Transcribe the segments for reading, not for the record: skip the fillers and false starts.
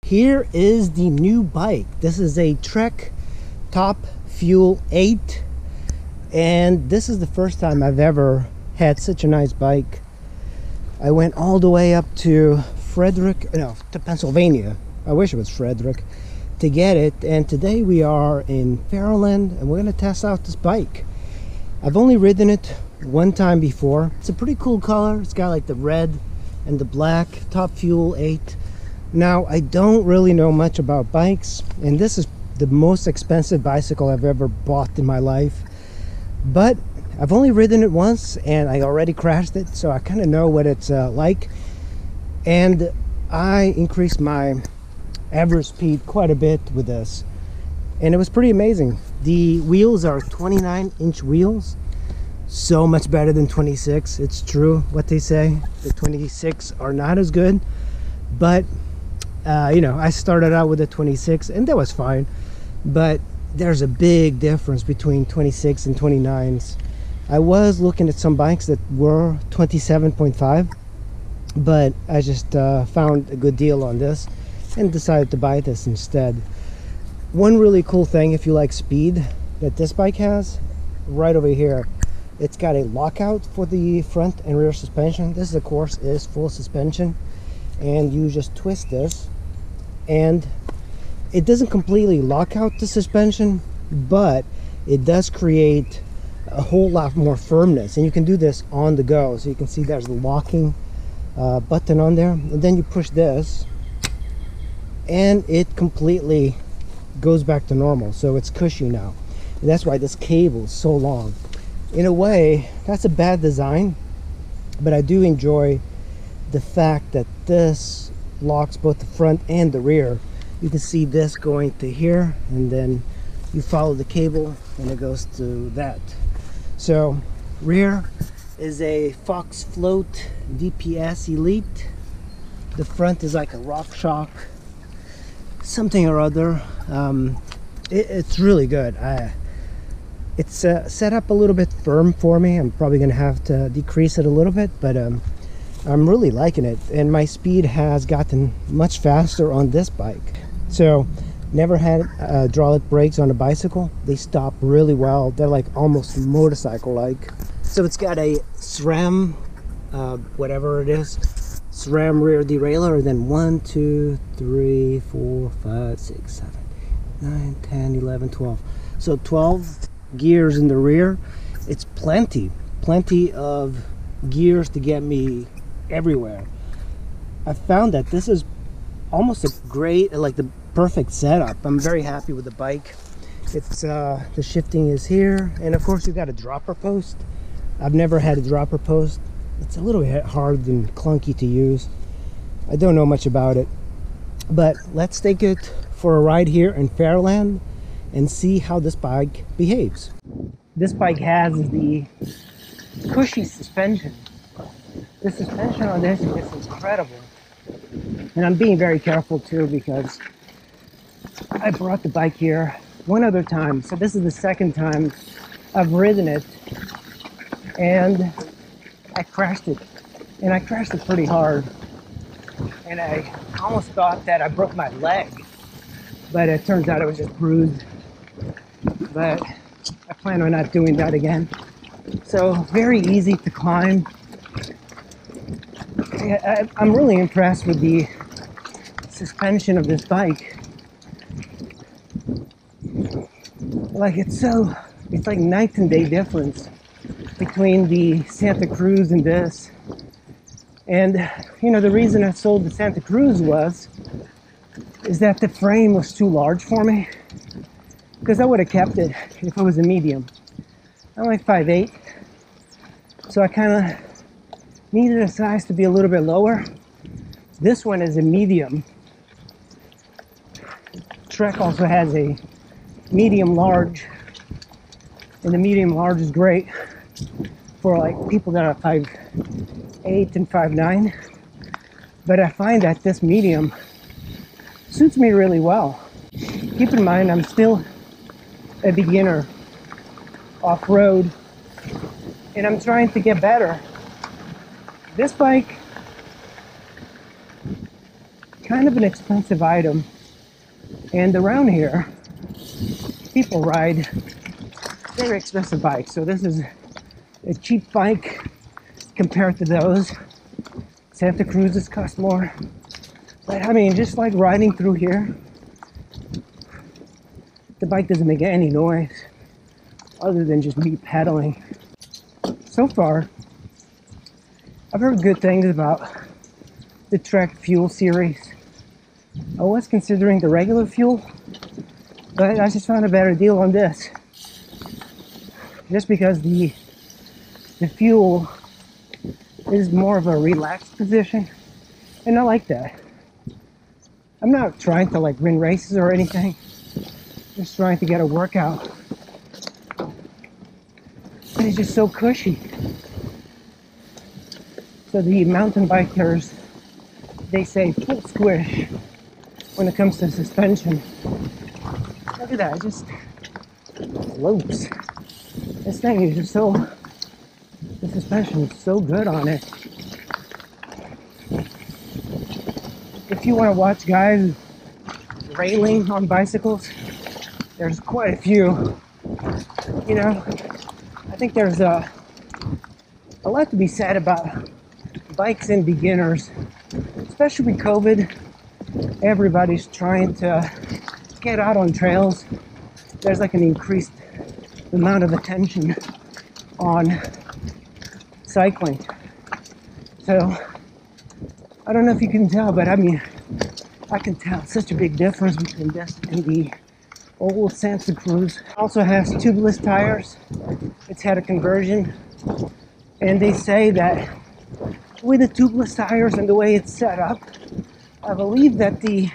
Here is the new bike. This is a Trek Top Fuel 8, and this is the first time I've ever had such a nice bike. I went all the way up to Pennsylvania. I wish it was Frederick, to get it, and today we are in Maryland and we're going to test out this bike. I've only ridden it one time before. It's a pretty cool color. It's got like the red and the black. Top Fuel 8. Now, I don't really know much about bikes, and this is the most expensive bicycle I've ever bought in my life, but I've only ridden it once and I already crashed it, so I kind of know what it's like. And I increased my average speed quite a bit with this, and it was pretty amazing. The wheels are 29-inch wheels, so much better than 26. It's true what they say. The 26 are not as good, but you know, I started out with a 26 and that was fine, but there's a big difference between 26 and 29s. I was looking at some bikes that were 27.5, but I just found a good deal on this and decided to buy this instead. One really cool thing, if you like speed, that this bike has right over here, it's got a lockout for the front and rear suspension. This of course is full suspension, and you just twist this and it doesn't completely lock out the suspension, but it does create a whole lot more firmness, and you can do this on the go. So you can see there's the locking button on there, and then you push this and it completely goes back to normal. So it's cushy now, and that's why this cable is so long. In a way, that's a bad design, but I do enjoy the fact that this locks both the front and the rear. You can see this going to here, and then you follow the cable and it goes to that. So rear is a Fox Float DPS Elite. The front is like a RockShox something or other. It's really good. It's set up a little bit firm for me. I'm probably gonna have to decrease it a little bit, but I'm really liking it, and my speed has gotten much faster on this bike. So never had hydraulic brakes on a bicycle. They stop really well. They're like almost motorcycle like. So it's got a SRAM whatever it is, SRAM rear derailleur, and then 1 2 3 4 5 6 7 9 10 11 12, so 12 gears in the rear. It's plenty of gears to get me everywhere. I found that this is almost a great, like the perfect setup. I'm very happy with the bike. It's the shifting is here, and of course you've got a dropper post. I've never had a dropper post. It's a little bit hard and clunky to use. I don't know much about it, but let's take it for a ride here in Fairland and see how this bike behaves. This bike has the Cushy Suspension. The suspension on this is incredible, and I'm being very careful too, because I brought the bike here one other time, so this is the second time I've ridden it, and I crashed it, and I crashed it pretty hard, and I almost thought that I broke my leg, but it turns out it was just bruised. But I plan on not doing that again. So very easy to climb. I'm really impressed with the suspension of this bike. Like it's like night and day difference between the Santa Cruz and this. And you know, the reason I sold the Santa Cruz is that the frame was too large for me, because I would have kept it if it was a medium. I'm like 5'8", so I kind of needed a size to be a little bit lower. This one is a medium. Trek also has a medium large, and the medium large is great for like people that are 5'8" and 5'9", but I find that this medium suits me really well. Keep in mind, I'm still a beginner off-road, and I'm trying to get better. This bike kind of an expensive item. And around here, people ride very expensive bikes. So this is a cheap bike compared to those. Santa Cruz's cost more. But I mean, just like riding through here, the bike doesn't make any noise other than just me pedaling. So far, I've heard good things about the Trek Fuel series. I was considering the regular fuel, but I just found a better deal on this. Just because the fuel is more of a relaxed position, and I like that. I'm not trying to like win races or anything, just trying to get a workout. But it's just so cushy. So the mountain bikers, they say full squish when it comes to suspension. Look at that, it just floats. This thing is just so, the suspension is so good on it. If you want to watch guys railing on bicycles, there's quite a few. You know, I think there's a lot to be said about bikes and beginners, especially with COVID. Everybody's trying to get out on trails. There's like an increased amount of attention on cycling. So I don't know if you can tell, but I mean, I can tell such a big difference between this and the old Santa Cruz. Also has tubeless tires. It's had a conversion, and they say that with the tubeless tires and the way it's set up, I believe that the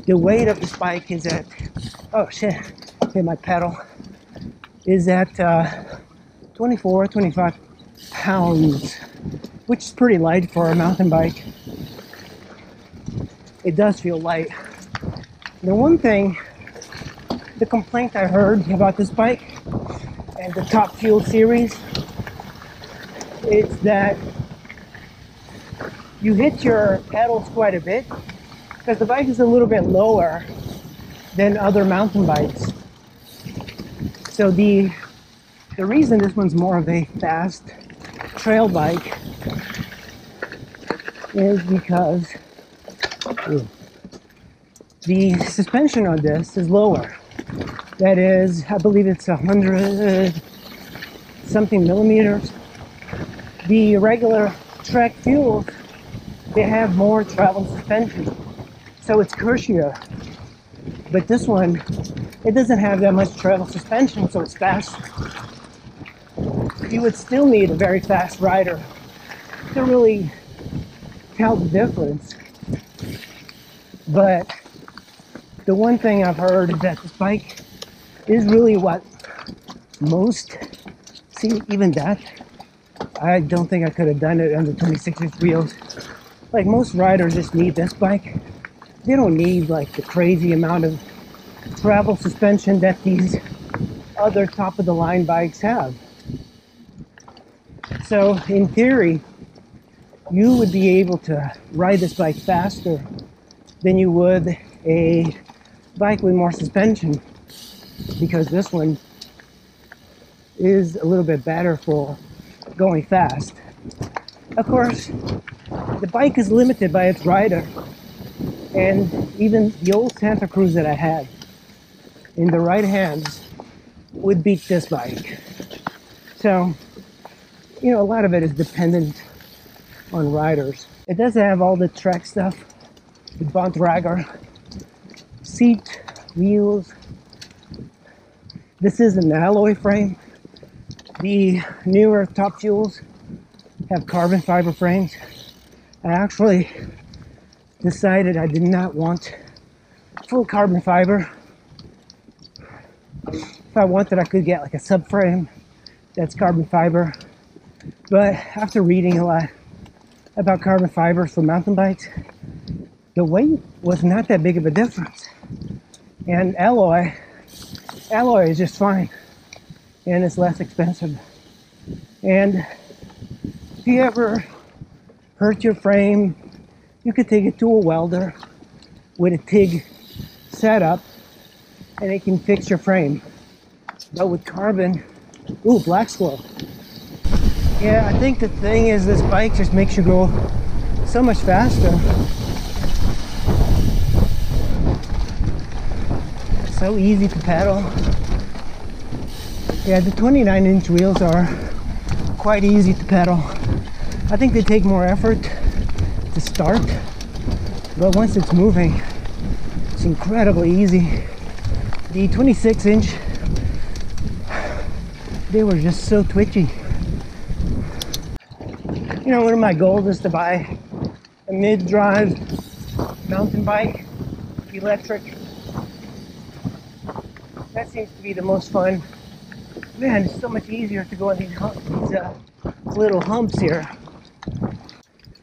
weight of this bike is at, oh shit, okay, my pedal, is at 24, 25 pounds, which is pretty light for a mountain bike. It does feel light. The one thing, the complaint I heard about this bike and the Top Fuel series is that you hit your pedals quite a bit because the bike is a little bit lower than other mountain bikes. So the reason this one's more of a fast trail bike is because the suspension on this is lower. That is, I believe it's 100 something millimeters. The regular Trek Fuels, they have more travel suspension, so it's cushier. But this one, it doesn't have that much travel suspension, so it's faster. You would still need a very fast rider to really tell the difference. But the one thing I've heard is that this bike is really what most, see, even that, I don't think I could have done it under 26-inch wheels. Like most riders just need this bike. They don't need like the crazy amount of travel suspension that these other top of the line bikes have. So in theory, you would be able to ride this bike faster than you would a bike with more suspension, because this one is a little bit better for going fast. Of course, the bike is limited by its rider, and even the old Santa Cruz that I had in the right hands would beat this bike. So, you know, a lot of it is dependent on riders. It does have all the Trek stuff, the Bontrager, seat, wheels. This is an alloy frame. The newer Top Fuels have carbon fiber frames. I actually decided I did not want full carbon fiber. If I wanted, I could get like a subframe that's carbon fiber. But after reading a lot about carbon fibers for mountain bikes, the weight was not that big of a difference. And alloy is just fine, and it's less expensive. And if you ever hurt your frame, You could take it to a welder with a TIG setup and it can fix your frame. But with carbon, ooh, black squirrel. Yeah, I think the thing is this bike just makes you go so much faster. So easy to pedal. Yeah, the 29-inch wheels are quite easy to pedal. I think they take more effort to start, but once it's moving, it's incredibly easy. The 26-inch, they were just so twitchy. You know, one of my goals is to buy a mid-drive mountain bike, electric. That seems to be the most fun. Man, it's so much easier to go on these little humps here.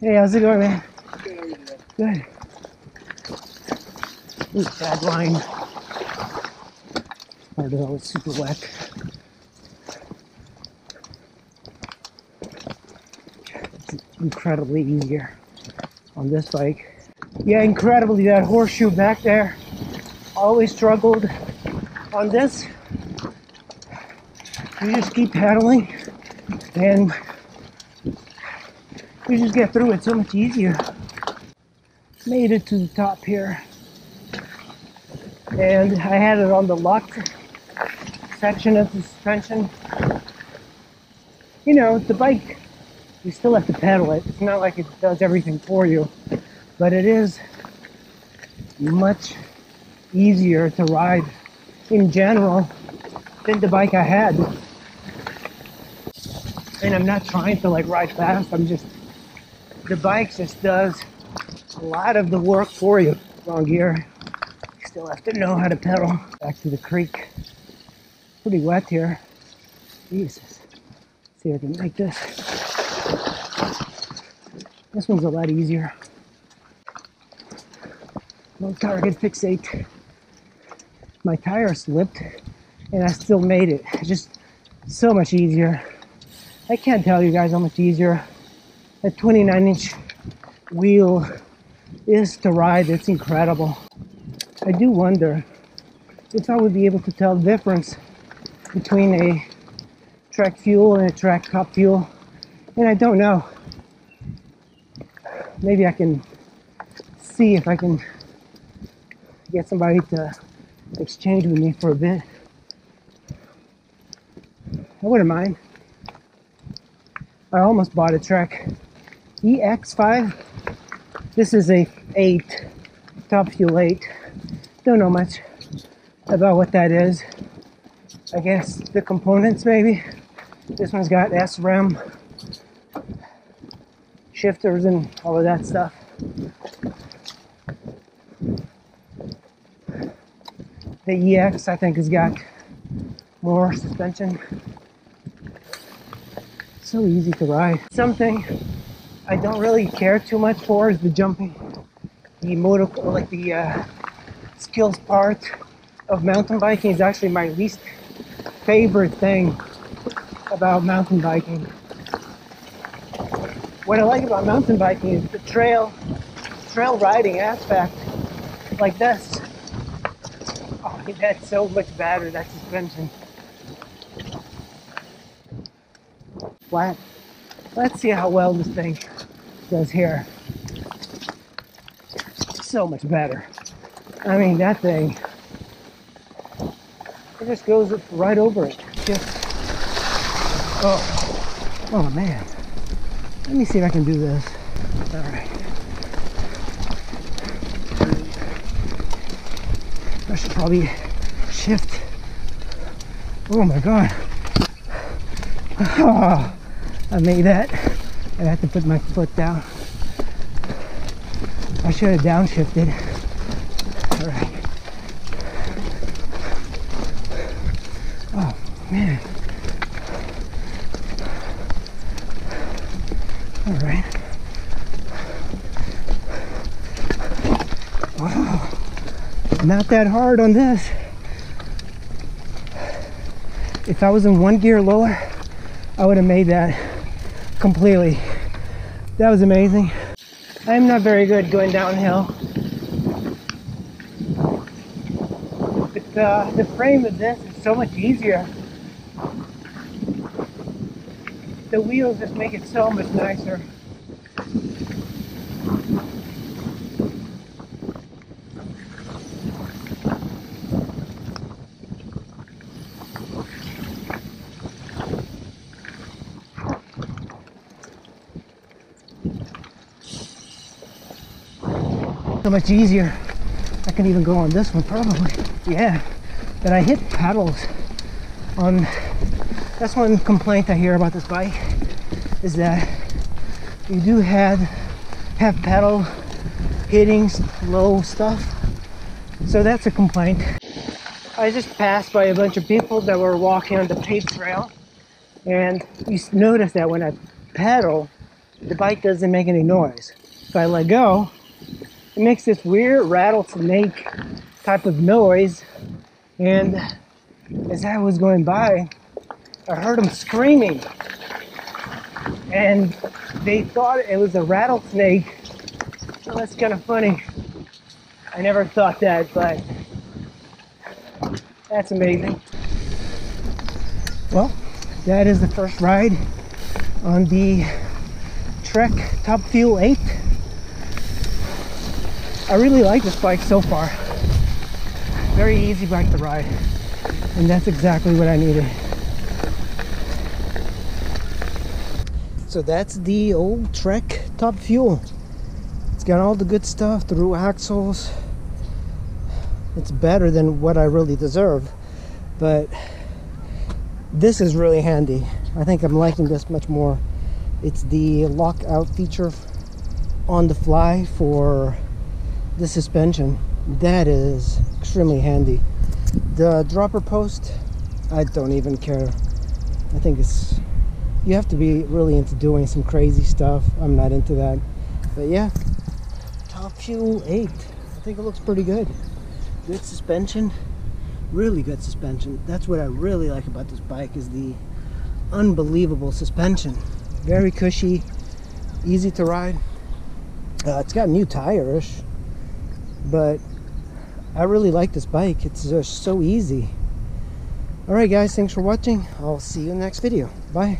Hey, how's it going, man? Good. Ooh, bad line. Although it's super wet. It's incredibly easier on this bike. Yeah, incredibly. That horseshoe back there. Always struggled on this. You just keep pedaling and you just get through it so much easier. Made it to the top here. And I had it on the locked section of the suspension. You know, the bike, you still have to pedal it. It's not like it does everything for you, but it is much easier to ride in general than the bike I had. And I'm not trying to like ride fast, the bike just does a lot of the work for you. Wrong gear. You still have to know how to pedal. Back to the creek. Pretty wet here. Jesus. Let's see if I can make this. This one's a lot easier. No target fixate. My tire slipped and I still made it. Just so much easier. I can't tell you guys how much easier that 29-inch wheel is to ride. It's incredible. I do wonder if I would be able to tell the difference between a track fuel and a track top fuel. And I don't know. Maybe I can see if I can get somebody to exchange with me for a bit. I wouldn't mind. I almost bought a Trek EX5. This is a 8, top fuel 8. Don't know much about what that is. I guess the components maybe. This one's got SRAM shifters and all of that stuff. The EX I think has got more suspension. So easy to ride. Something I don't really care too much for is the jumping. The skills part of mountain biking is actually my least favorite thing about mountain biking. What I like about mountain biking is the trail riding aspect, like this. Oh, that's so much better, that suspension. Flat. Let's see how well this thing does here. So much better. I mean, that thing, it just goes right over it. Oh man. Let me see if I can do this. All right. I should probably shift. Oh my God. Oh, I made that. I had to put my foot down. I should have downshifted. All right. Oh man. All right. Wow. Not that hard on this. If I was in one gear lower, I would have made that completely. That was amazing. I'm not very good going downhill. But the frame of this is so much easier. The wheels just make it so much nicer. So much easier. I can even go on this one probably. Yeah, but I hit pedals on. That's one complaint I hear about this bike, is that you do have pedal hitting low stuff. So that's a complaint. I just passed by a bunch of people that were walking on the paved trail, and you notice that when I pedal, the bike doesn't make any noise. If I let go, it makes this weird rattlesnake type of noise. And as I was going by, I heard them screaming, and they thought it was a rattlesnake. So that's kind of funny. I never thought that, but that's amazing. Well, that is the first ride on the Trek Top Fuel 8. I really like this bike so far. Very easy bike to ride, and that's exactly what I needed. So that's the old Trek Top Fuel. It's got all the good stuff, the rear axles. It's better than what I really deserve, but this is really handy. I think I'm liking this much more. It's the lockout feature on the fly for the suspension. That is extremely handy. The dropper post, I don't even care. I think it's, you have to be really into doing some crazy stuff. I'm not into that. But yeah, Top Fuel 8. I think it looks pretty good. Good suspension, really good suspension. That's what I really like about this bike, is the unbelievable suspension. Very cushy, easy to ride. It's got new tires, but I really like this bike. It's just so easy. Alright guys, thanks for watching. I'll see you in the next video. Bye.